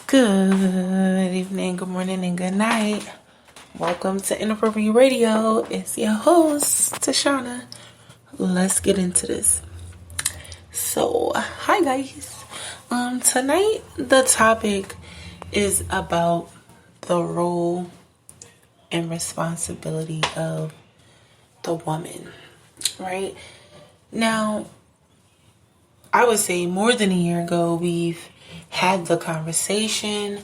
Good evening, good morning, and good night. Welcome to Inappropriate Radio. It's your host, Tashana. Let's get into this. So, hi guys. Tonight the topic is about the role and responsibility of the woman, right? Now, I would say more than a year ago, we've had the conversation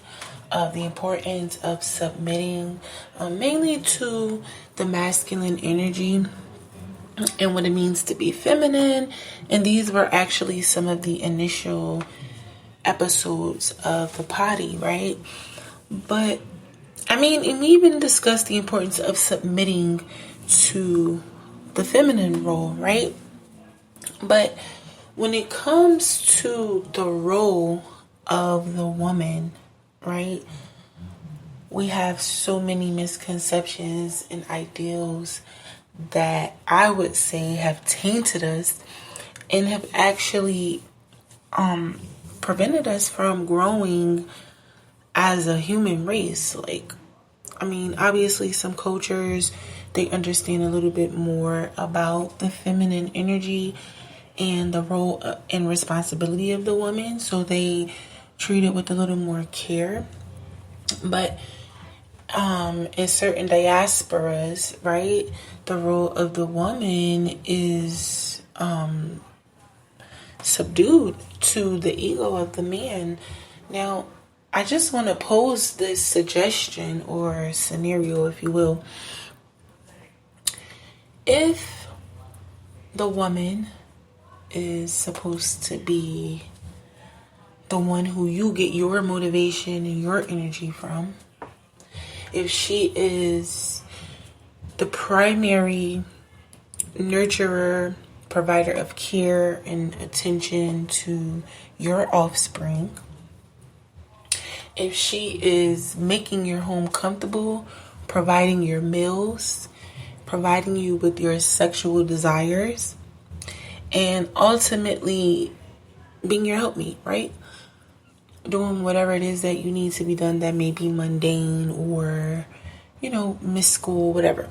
of the importance of submitting mainly to the masculine energy and what it means to be feminine. And these were actually some of the initial episodes of the potty, right? But and we even discussed the importance of submitting to the feminine role, right? But when it comes to the role of the woman, right, we have so many misconceptions and ideals that I would say have tainted us and have actually prevented us from growing as a human race. Obviously some cultures, they understand a little bit more about the feminine energy and the role and responsibility of the woman, so they treat it with a little more care. But in certain diasporas, right, the role of the woman is subdued to the ego of the man. Now, I just want to pose this suggestion or scenario, if you will. If the woman is supposed to be the one who you get your motivation and your energy from, if she is the primary nurturer, provider of care and attention to your offspring, if she is making your home comfortable, providing your meals, providing you with your sexual desires, and ultimately being your helpmeet, right? Doing whatever it is that you need to be done that may be mundane or, miss school, whatever.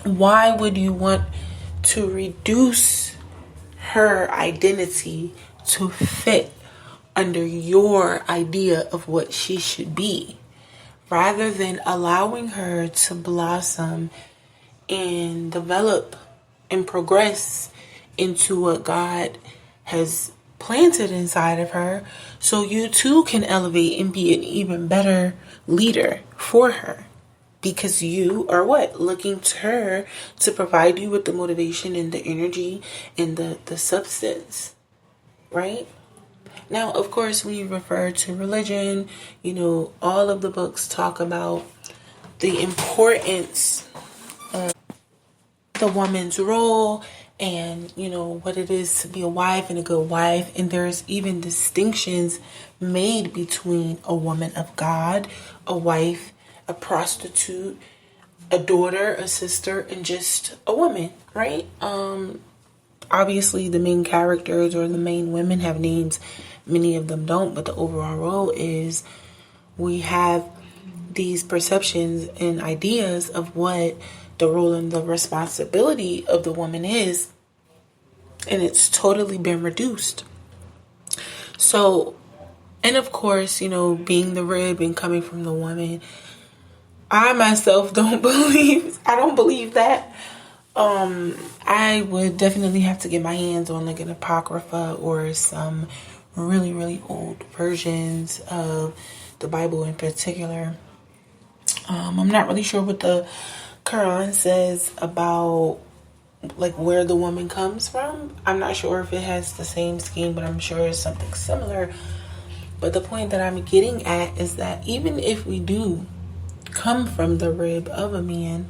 Why would you want to reduce her identity to fit under your idea of what she should be, rather than allowing her to blossom and develop and progress into what God has planted inside of her, so you too can elevate and be an even better leader for her, because you are looking to her to provide you with the motivation and the energy and the substance, right? Now, of course, when you refer to religion, all of the books talk about the importance of the woman's role and, what it is to be a wife and a good wife. And there's even distinctions made between a woman of God, a wife, a prostitute, a daughter, a sister, and just a woman, right? Obviously, the main characters or the main women have names. Many of them don't, but the overall role is we have these perceptions and ideas of what the role and the responsibility of the woman is, and it's totally been reduced. So, and of course, being the rib and coming from the woman, I myself don't believe that. I would definitely have to get my hands on an apocrypha or some really, really old versions of the Bible in particular. I'm not really sure what the Quran says about where the woman comes from. I'm not sure if it has the same scheme, but I'm sure it's something similar. But the point that I'm getting at is that even if we do come from the rib of a man,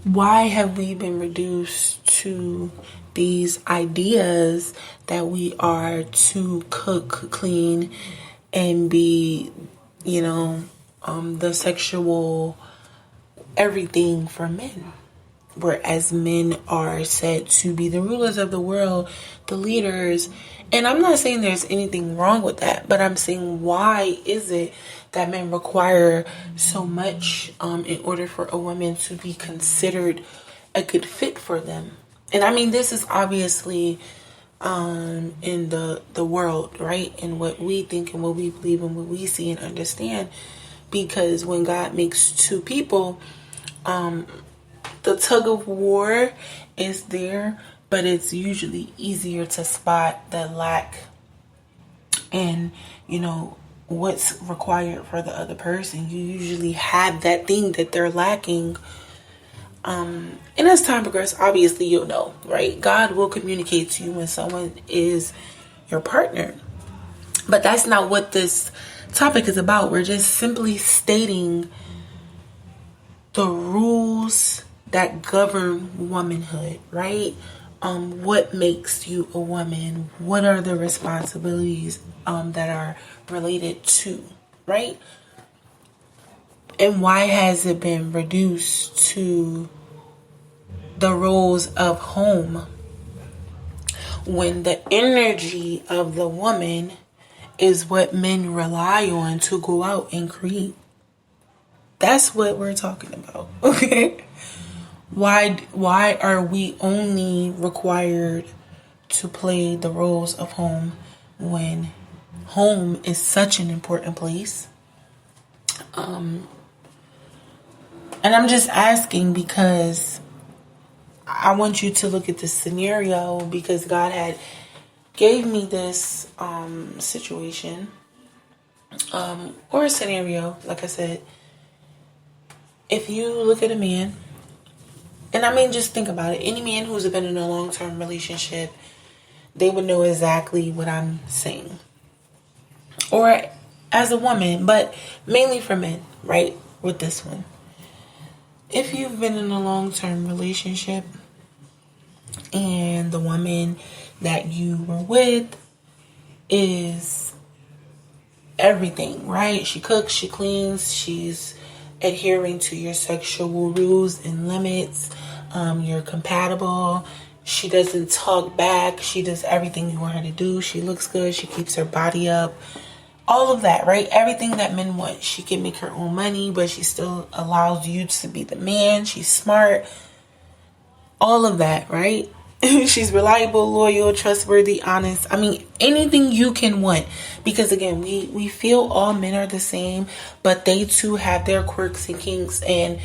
why have we been reduced to these ideas that we are to cook, clean, and be, the sexual everything for men? whereas men are said to be the rulers of the world, the leaders. And I'm not saying there's anything wrong with that, but I'm saying, why is it that men require so much in order for a woman to be considered a good fit for them? And I mean, this is obviously in the world, right? And what we think and what we believe and what we see and understand. Because when God makes two people, the tug of war is there, but it's usually easier to spot the lack and, what's required for the other person. You usually have that thing that they're lacking. And as time progresses, obviously you'll know, right? God will communicate to you when someone is your partner. But that's not what this topic is about. We're just simply stating the rules that govern womanhood, right? What makes you a woman? What are the responsibilities that are related to, right? And why has it been reduced to the roles of home when the energy of the woman is what men rely on to go out and create? That's what we're talking about, okay? Why are we only required to play the roles of home when home is such an important place? And I'm just asking because I want you to look at this scenario, because God had gave me this situation or a scenario. Like I said, if you look at a man, and I mean, just think about it. Any man who's been in a long-term relationship, they would know exactly what I'm saying. Or as a woman, but mainly for men, right? With this one. If you've been in a long-term relationship and the woman that you were with is everything, right? She cooks, she cleans, she's adhering to your sexual rules and limits. You're compatible. She doesn't talk back. She does everything you want her to do. She looks good. She keeps her body up. All of that, right? Everything that men want. She can make her own money, but she still allows you to be the man. She's smart. All of that, right? She's reliable, loyal, trustworthy, honest. I mean, anything you can want. Because again, we feel all men are the same, but they too have their quirks and kinks. And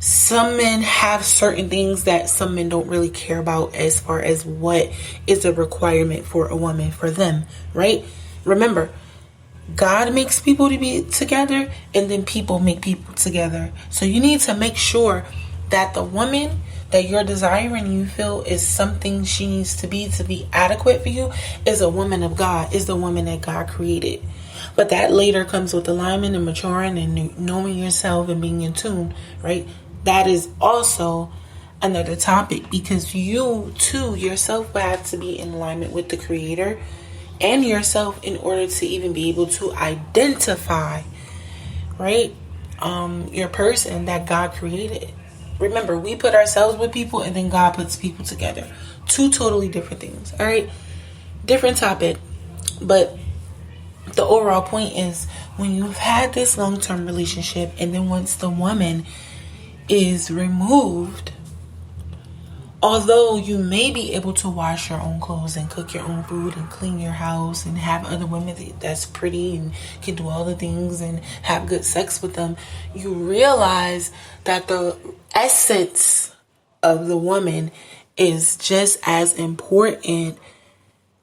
some men have certain things that some men don't really care about as far as what is a requirement for a woman, for them, right? Remember, God makes people to be together, and then people make people together. So you need to make sure that the woman that you're desiring, you feel is something she needs to be adequate for you, is a woman of God, is the woman that God created. But that later comes with alignment and maturing and knowing yourself and being in tune, right? That is also another topic, because you too yourself have to be in alignment with the Creator and yourself in order to even be able to identify, right, your person that God created. Remember, we put ourselves with people, and then God puts people together. Two totally different things, all right? Different topic. But the overall point is, when you've had this long-term relationship, and then once the woman is removed, although you may be able to wash your own clothes and cook your own food and clean your house and have other women that's pretty and can do all the things and have good sex with them, you realize that the essence of the woman is just as important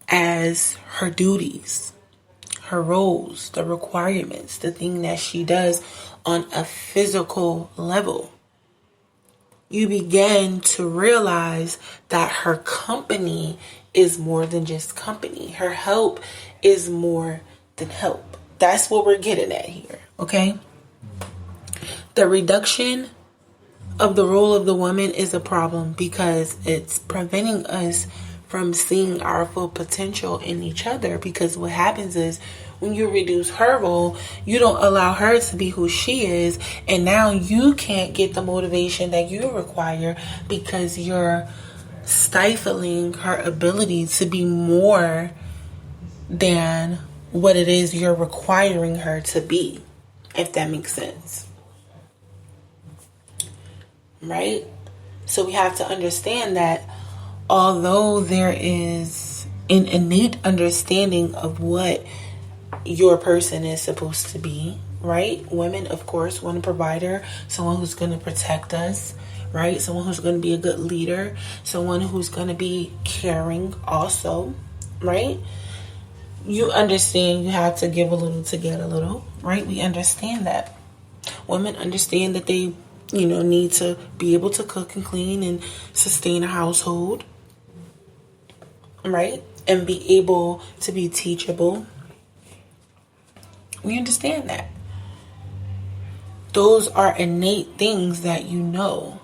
as her duties, her roles, the requirements, the thing that she does on a physical level. You begin to realize that her company is more than just company. Her help is more than help. That's what we're getting at here, okay? The reduction of the role of the woman is a problem, because it's preventing us from seeing our full potential in each other. Because what happens is when you reduce her role, you don't allow her to be who she is, and now you can't get the motivation that you require because you're stifling her ability to be more than what it is you're requiring her to be, if that makes sense. Right? So we have to understand that although there is an innate understanding of what your person is supposed to be, right? Women, of course, want a provider, someone who's going to protect us, right? Someone who's going to be a good leader, someone who's going to be caring also, right? You understand you have to give a little to get a little, right? We understand that. Women understand that they, need to be able to cook and clean and sustain a household, right? And be able to be teachable. We understand that. Those are innate things that you know.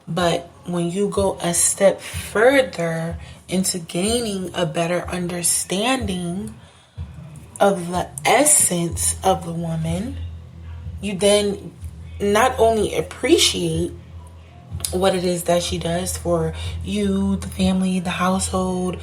But when you go a step further into gaining a better understanding of the essence of the woman, you then not only appreciate what it is that she does for you, the family, the household,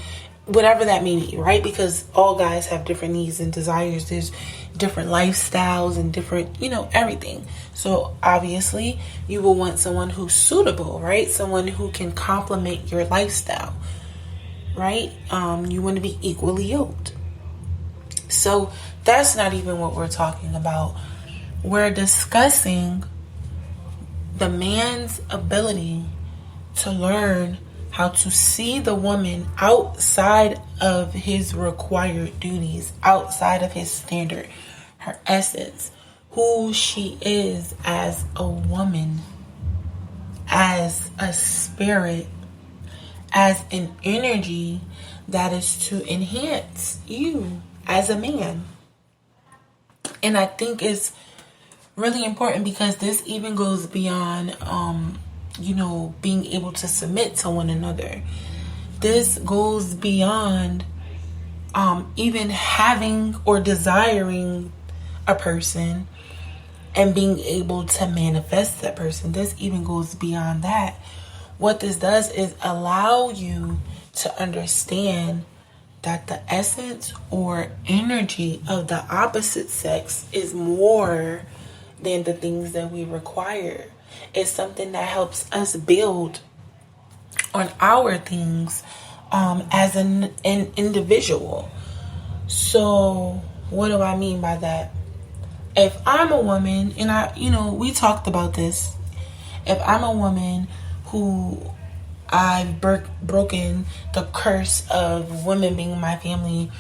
whatever that may be, right? Because all guys have different needs and desires. There's different lifestyles and different, everything. So obviously you will want someone who's suitable, right? Someone who can complement your lifestyle, right? You want to be equally yoked. So that's not even what we're talking about. We're discussing the man's ability to learn how to see the woman outside of his required duties, outside of his standard, her essence, who she is as a woman, as a spirit, as an energy that is to enhance you as a man. And I think it's really important because this even goes beyond being able to submit to one another. This goes beyond even having or desiring a person and being able to manifest that person. This even goes beyond that. What this does is allow you to understand that the essence or energy of the opposite sex is more than the things that we require. It's something that helps us build on our things as an individual. So what do I mean by that? If I'm a woman, and we talked about this. If I'm a woman who I've broken the curse of women being in my family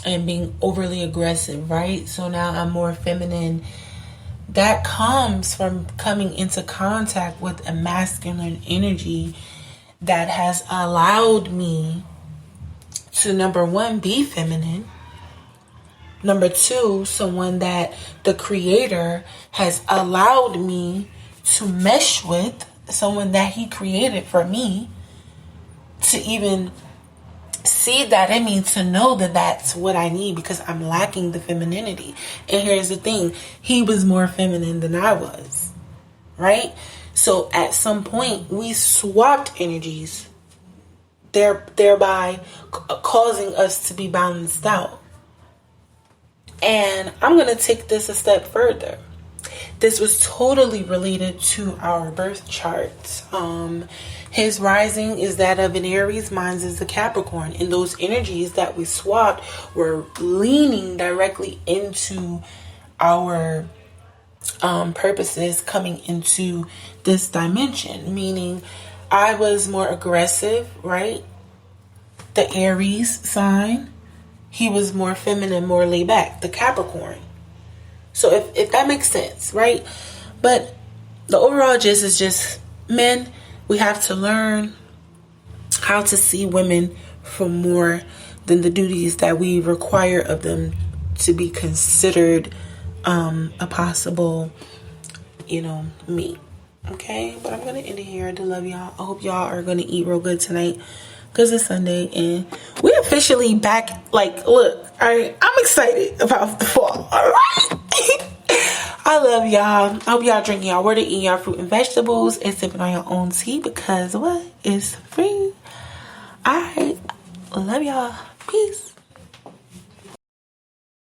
and being overly aggressive, right? So now I'm more feminine. That comes from coming into contact with a masculine energy that has allowed me to, number one, be feminine. Number two, someone that the Creator has allowed me to mesh with, someone that He created for me, to even see that in me, to know that that's what I need because I'm lacking the femininity. And here's the thing, He was more feminine than I was, right? So at some point we swapped energies, thereby causing us to be balanced out. And I'm going to take this a step further. This was totally related to our birth charts. His rising is that of an Aries, mine is a Capricorn. And those energies that we swapped were leaning directly into our purposes coming into this dimension. Meaning I was more aggressive, right? The Aries sign. He was more feminine, more laid back, the Capricorn. So if that makes sense, right? But the overall gist is just, men, we have to learn how to see women for more than the duties that we require of them to be considered a possible, mate. Okay? But I'm going to end it here. I do love y'all. I hope y'all are going to eat real good tonight. because it's Sunday and we're officially back. Like, look, I'm excited about the fall. All right. I love y'all. I hope y'all drinking y'all water, eating y'all fruit and vegetables, and sipping on your own tea because what is free. All right. Love y'all. Peace.